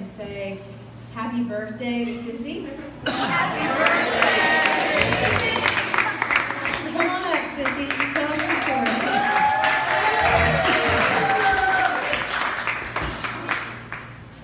and say happy birthday to Sissy. Happy birthday! So come on up, Sissy. Tell us your story.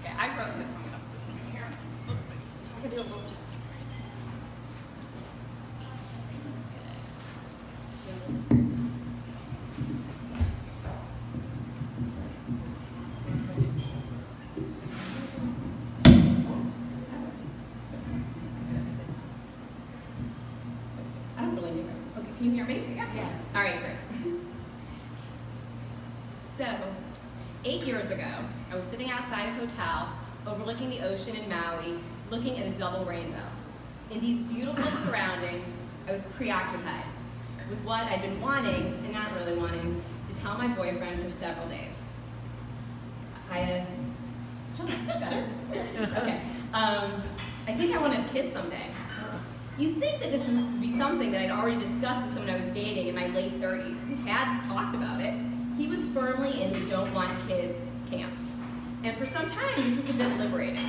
Okay, I wrote this one up here. Let's see. I'm going to do a little adjusting Can you hear me? Yes. All right, great. So, 8 years ago, I was sitting outside a hotel overlooking the ocean in Maui, looking at a double rainbow. In these beautiful surroundings, I was preoccupied with what I'd been wanting, and not really wanting, to tell my boyfriend for several days. Better? Okay. I think I want to have kids someday. You'd think that this would be something that I'd already discussed with someone I was dating in my late 30s. We had talked about it. He was firmly in the don't want kids camp. And for some time, this was a bit liberating.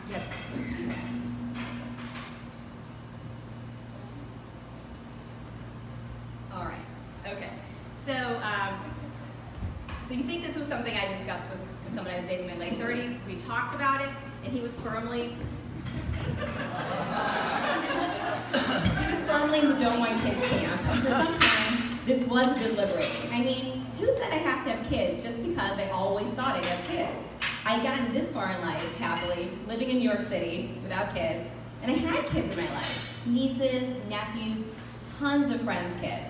Yes, all right, okay. So you think this was something I discussed with someone I was dating in my late 30s. We talked about it, and he was firmly in the don't want kids camp. And for some time, this was a bit liberating. I mean, who said I have to have kids just because I always thought I'd have kids? I'd gotten this far in life, happily, living in New York City without kids, and I had kids in my life. Nieces, nephews, tons of friends' kids.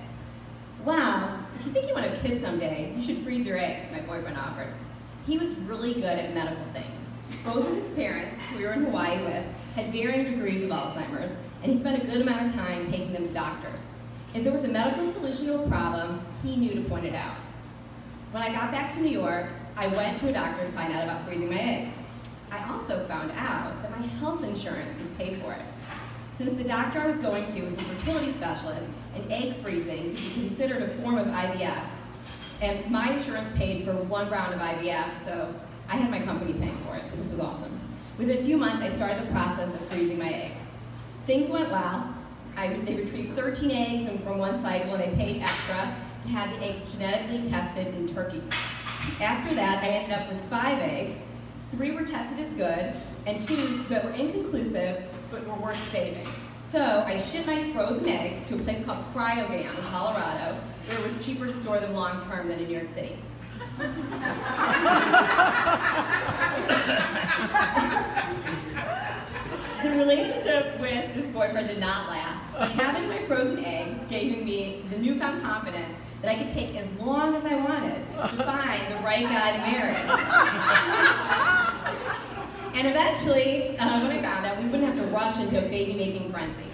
Wow, if you think you want a kid someday, you should freeze your eggs, my boyfriend offered. He was really good at medical things. Both of his parents, who we were in Hawaii with, had varying degrees of Alzheimer's, and he spent a good amount of time taking them to doctors. If there was a medical solution to a problem, he knew to point it out. When I got back to New York, I went to a doctor to find out about freezing my eggs. I also found out that my health insurance would pay for it. Since the doctor I was going to was a fertility specialist, and egg freezing could be considered a form of IVF, and my insurance paid for one round of IVF, so I had my company paying for it, so this was awesome. Within a few months, I started the process of freezing my eggs. Things went well. They retrieved 13 eggs from one cycle, and they paid extra to have the eggs genetically tested in Turkey. After that, I ended up with 5 eggs. 3 were tested as good, and 2 that were inconclusive, but were worth saving. So I shipped my frozen eggs to a place called Cryogam in Colorado, where it was cheaper to store them long-term than in New York City. The relationship with this boyfriend did not last, but having my frozen eggs gave me the newfound confidence that I could take as long as I wanted to find the right guy to marry. And eventually, when I found out, we wouldn't have to rush into a baby-making frenzy.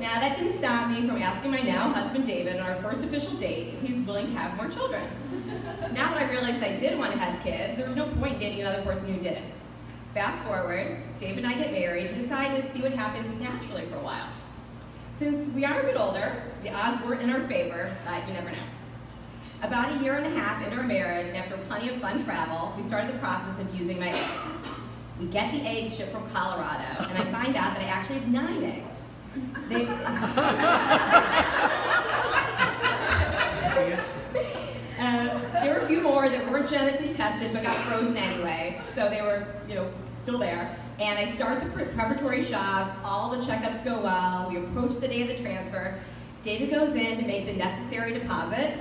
Now, that didn't stop me from asking my now husband, David, on our first official date, if he was willing to have more children. Now that I realized I did want to have kids, there was no point in dating another person who didn't. Fast forward, David and I get married and decide to see what happens naturally for a while. Since we are a bit older, the odds weren't in our favor, but you never know. About a year and a half into our marriage, and after plenty of fun travel, we started the process of using my eggs. We get the eggs shipped from Colorado, and I find out that I actually have 9 eggs. There were a few more that weren't genetically tested but got frozen anyway, so they were, still there. And I start the preparatory shots, all the checkups go well, we approach the day of the transfer. David goes in to make the necessary deposit.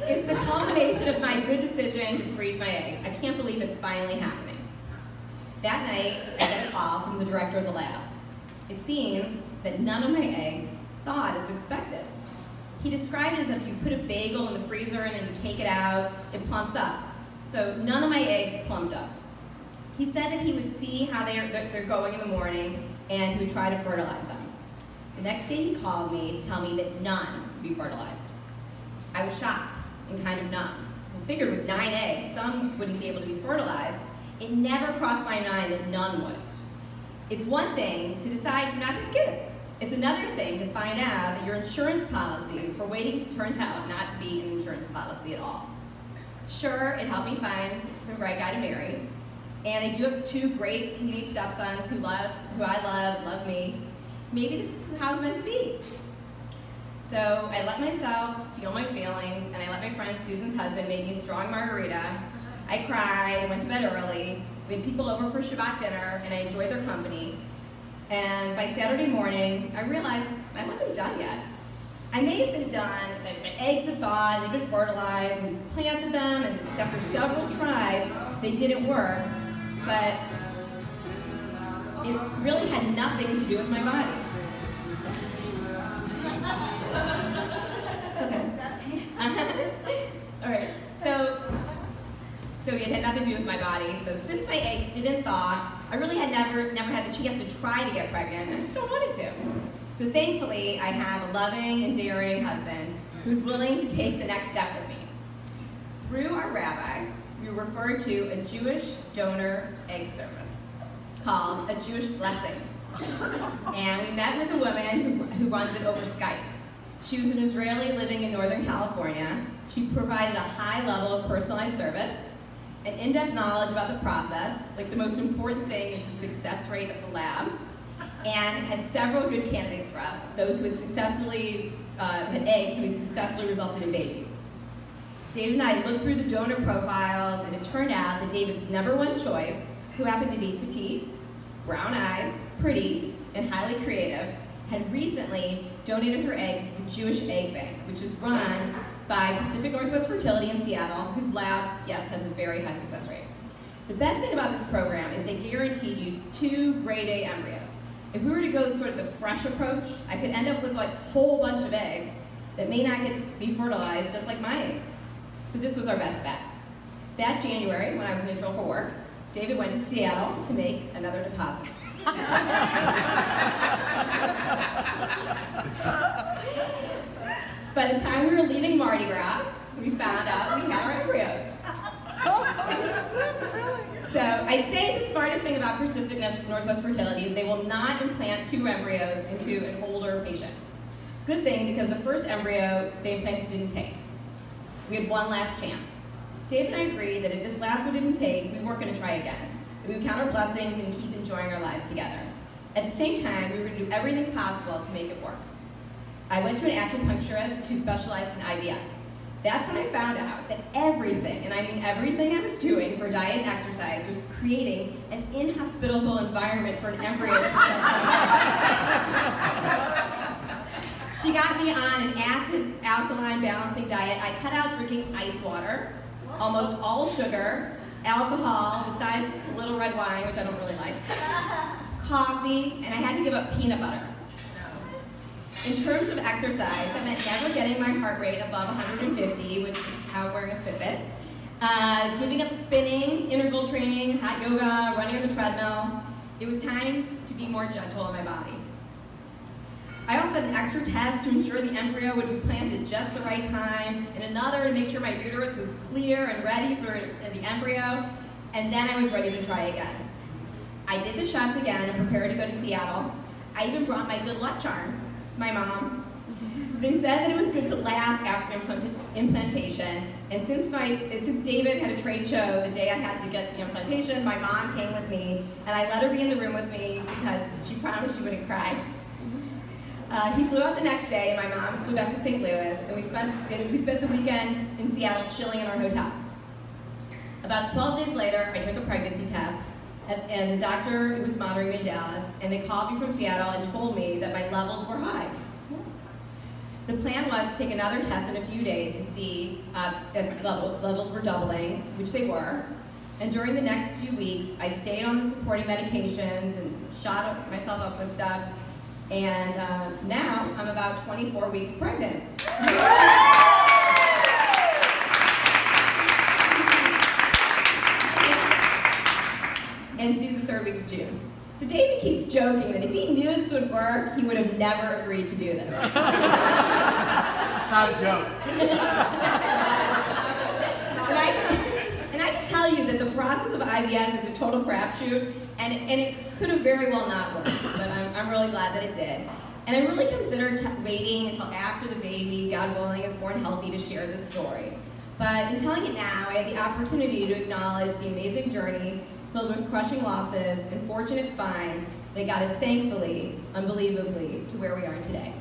It's the culmination of my good decision to freeze my eggs. I can't believe it's finally happening. That night, I get a call from the director of the lab. It seems that none of my eggs thawed as expected. He described it as if you put a bagel in the freezer and then you take it out, it plumps up. So none of my eggs plumped up. He said that he would see how they're going in the morning and he would try to fertilize them. The next day he called me to tell me that none could be fertilized. I was shocked and kind of numb. I figured with 9 eggs, some wouldn't be able to be fertilized. It never crossed my mind that none would. It's one thing to decide not to have kids. It's another thing to find out that your insurance policy for waiting turns out not to be an insurance policy at all. Sure, it helped me find the right guy to marry, and I do have 2 great teenage stepsons who I love me. Maybe this is how it's meant to be. So I let myself feel my feelings, and I let my friend Susan's husband make me a strong margarita. I cried, I went to bed early. We had people over for Shabbat dinner, and I enjoyed their company. And by Saturday morning, I realized I wasn't done yet. I may have been done, my eggs had thawed, they'd been fertilized, we planted them, and after several tries, they didn't work. But it really had nothing to do with my body. Okay. All right. So it had nothing to do with my body. So since my eggs didn't thaw, I really had never had the chance to try to get pregnant, and still wanted to. So thankfully, I have a loving and daring husband who's willing to take the next step with me. Through our rabbi, we were referred to a Jewish donor egg service called a Jewish blessing. And we met with a woman who runs it over Skype. She was an Israeli living in Northern California. She provided a high level of personalized service, an in-depth knowledge about the process, like the most important thing is the success rate of the lab, and had several good candidates for us, those who had successfully had eggs who had successfully resulted in babies. David and I looked through the donor profiles, and it turned out that David's #1 choice, who happened to be petite, brown eyes, pretty, and highly creative, had recently donated her eggs to the Jewish Egg Bank, which is run by Pacific Northwest Fertility in Seattle, whose lab, yes, has a very high success rate. The best thing about this program is they guaranteed you 2 grade A embryos. If we were to go sort of the fresh approach, I could end up with like a whole bunch of eggs that may not be fertilized, just like my eggs. So this was our best bet. That January, when I was in Israel for work, David went to Seattle to make another deposit. By the time we were leaving Mardi Gras, we found out we had our embryos. So I'd say the smartest thing about Pacific Northwest Fertility is they will not implant 2 embryos into an older patient. Good thing, because the first embryo they implanted didn't take. We had one last chance. Dave and I agreed that if this last one didn't take, we weren't going to try again. We would count our blessings and keep enjoying our lives together. At the same time, we were going to do everything possible to make it work. I went to an acupuncturist who specialized in IVF. That's when I found out that everything, and I mean everything I was doing for diet and exercise, was creating an inhospitable environment for an embryo to successfully. She got me on an acid alkaline balancing diet. I cut out drinking ice water, almost all sugar, alcohol, besides a little red wine, which I don't really like, coffee, and I had to give up peanut butter. In terms of exercise, that meant never getting my heart rate above 150, which is how I'm wearing a Fitbit, giving up spinning, interval training, hot yoga, running on the treadmill. It was time to be more gentle on my body. I also had an extra test to ensure the embryo would be planted at just the right time, and another to make sure my uterus was clear and ready for the embryo, and then I was ready to try again. I did the shots again and prepared to go to Seattle. I even brought my good luck charm, my mom. They said that it was good to laugh after implantation, and since David had a trade show the day I had to get the implantation, my mom came with me, and I let her be in the room with me because she promised she wouldn't cry. He flew out the next day, and my mom flew back to St. Louis, and we spent the weekend in Seattle chilling in our hotel. About 12 days later, I took a pregnancy test, and the doctor who was monitoring me in Dallas, and they called me from Seattle and told me that my levels were high. The plan was to take another test in a few days to see if levels were doubling, which they were. And during the next few weeks, I stayed on the supporting medications and shot myself up with stuff. And now I'm about 24 weeks pregnant. And due the 3rd week of June. So David keeps joking that if he knew this would work, he would have never agreed to do this. Not a joke. And I can tell you that the process of IVF is a total crapshoot, and it could have very well not worked, but I'm really glad that it did. And I really considered waiting until after the baby, God willing, is born healthy to share this story. But in telling it now, I had the opportunity to acknowledge the amazing journey filled with crushing losses and fortunate finds that got us thankfully, unbelievably, to where we are today.